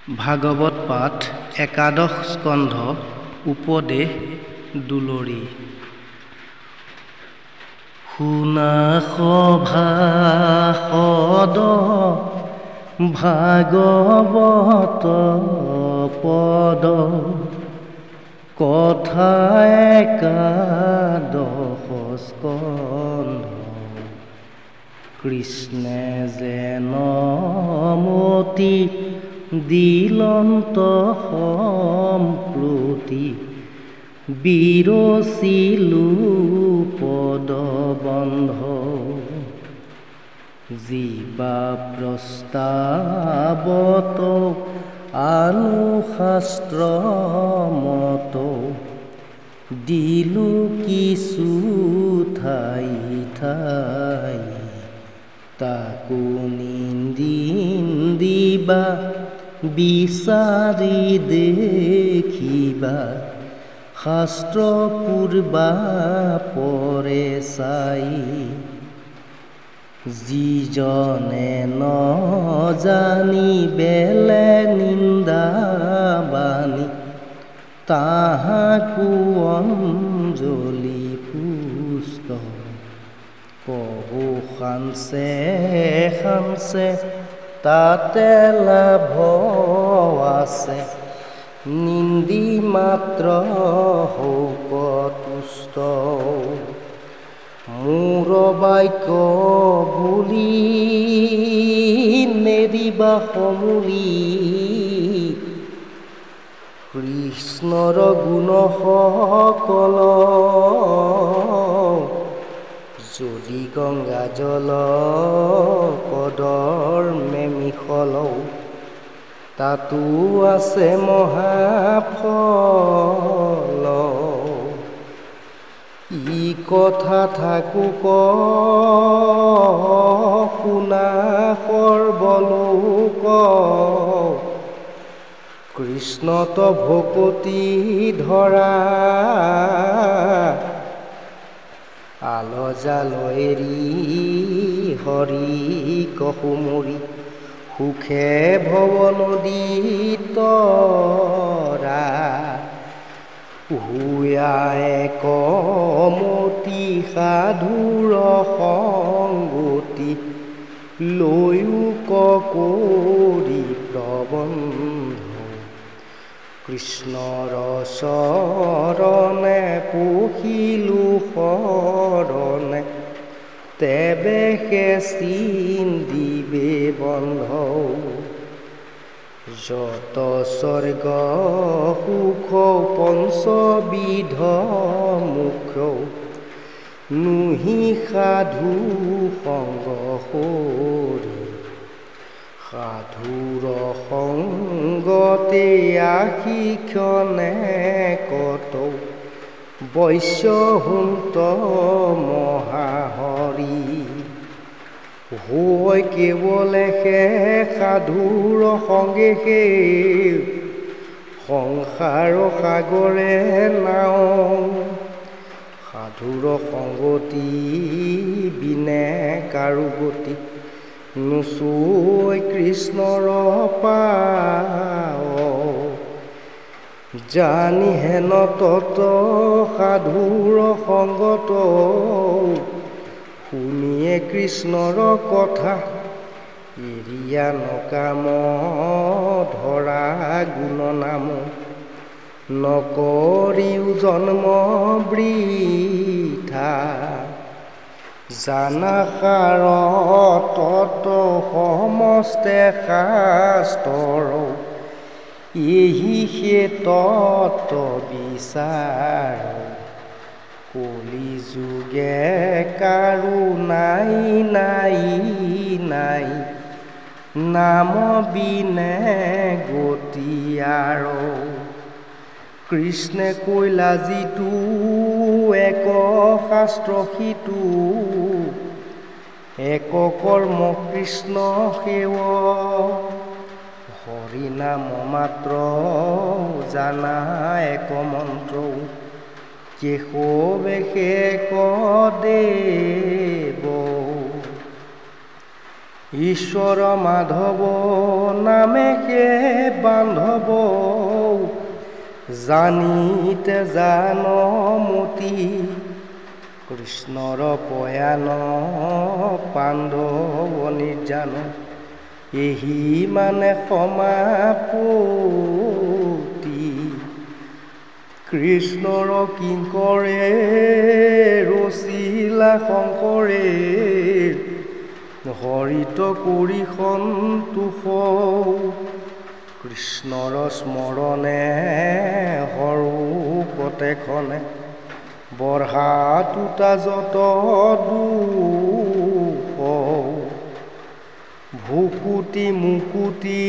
ভাগৱত পাঠ একাদশ স্কন্ধ উপদেশ দুলৰী। শুনা সভাসদ ভাগৱত পদ, কথা একাদশ স্কন্ধ। কৃষ্ণে যেন মতি দিলন্ত সম্প্ৰতি, বিৰচিলো পদবন্ধ। জীৱা প্ৰস্তাৱত আনুশাস্ত্ৰ মত, দিলো কিছু ঠাই ঠাই। তাকো নিন্দিবা বিচাৰি দেখিবা, শাস্ত্ৰ পূৰ্বা পৰে চাই। যিজনে নজানি বেলে নিন্দা বাণী, তাহাকো অঞ্জলি পুষ্ট। কহো সাঞ্চে সাঞ্চে তাতে লাভ আছে, নিন্দি মাত্ৰ শোক তুষ্ট। মোৰ বাক্য বুলি নেৰিবা সমূলি, কৃষ্ণৰ গুণ সকল যদি গংগা জল কদৰ্মে মিশল। তাতো আছে মহাফল, ই কথা থাকো ক শুনা সৰ্বলোক। কৃষ্ণত ভকতি ধৰা, আল জাল এৰি হৰিক সুমৰি। সুখে ভৱ নদী তৰা, হুয়া এক মতি সাধুৰ সংগতি। লৈও কৰি প্ৰবন্ধ, কৃষ্ণৰ চৰণে পখিলো শৰণে। তেবেকে চিন্দিবে বন্ধ, যত স্বৰ্গ সুখ পঞ্চবিধ মুখ। নুহি সাধু সংগ সৰি, সাধুৰ সংগতে আশী ক্ষণে কত। বৈশ্যহুন্ত মহাহৰি, হৈ কেৱলে সে সাধুৰ সংগে সে। সংসাৰ সাগৰে নাও, সাধুৰ সংগতি বিনে কাৰো গতি। নোচোই কৃষ্ণৰ পাও, জানি হেন তত সাধুৰ সংগত। শুনিয়ে কৃষ্ণৰ কথা, এৰিয়া নকাম ধৰা গুণ নাম। নকৰিও জন্ম বৃথা, জানা সাৰ তত সমস্তে শাস্ত্ৰ। এহি সে তত বিচাৰ, কলি যুগে কাৰো নাই নাই নাই। নাম বিনে গতি আৰ, কৃষ্ণে কৈলা যিটো এক শাস্ত্ৰ সিটো। এক কৰ্ম কৃষ্ণ সেৱ, হৰি নাম মাত্ৰ জানা এক মন্ত্ৰ। কেশৱে শেষ দেৱ, ঈশ্বৰ মাধৱ নামেকে বান্ধৱ জানিতে জানমতি কৃষ্ণৰ পয়ান পাণ্ডৱ নিৰ্জান এহি মানে সমাপতি কৃষ্ণৰ কিংকৰে ৰচিলা শংকৰে হৰিত কৰি সন্তোষ কৃষ্ণৰ স্মৰণে হৰো কতেখনে বঢ়া তুতা যত দুখ ভুকুতি মুকুতি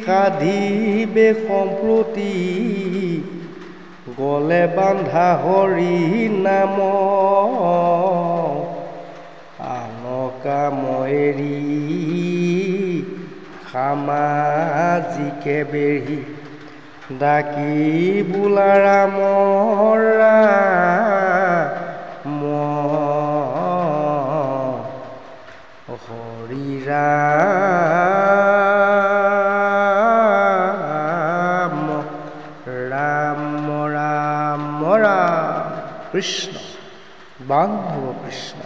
সাধিবে সম্প্ৰতি গলে বান্ধা হৰি নাম আনকাময়েৰি সামাজিকে বেঢ়ি ডাকি বোলা ৰাম ৰাম হৰি ৰাম ৰাম ৰাম ৰাম কৃষ্ণ বান্ধৱ কৃষ্ণ।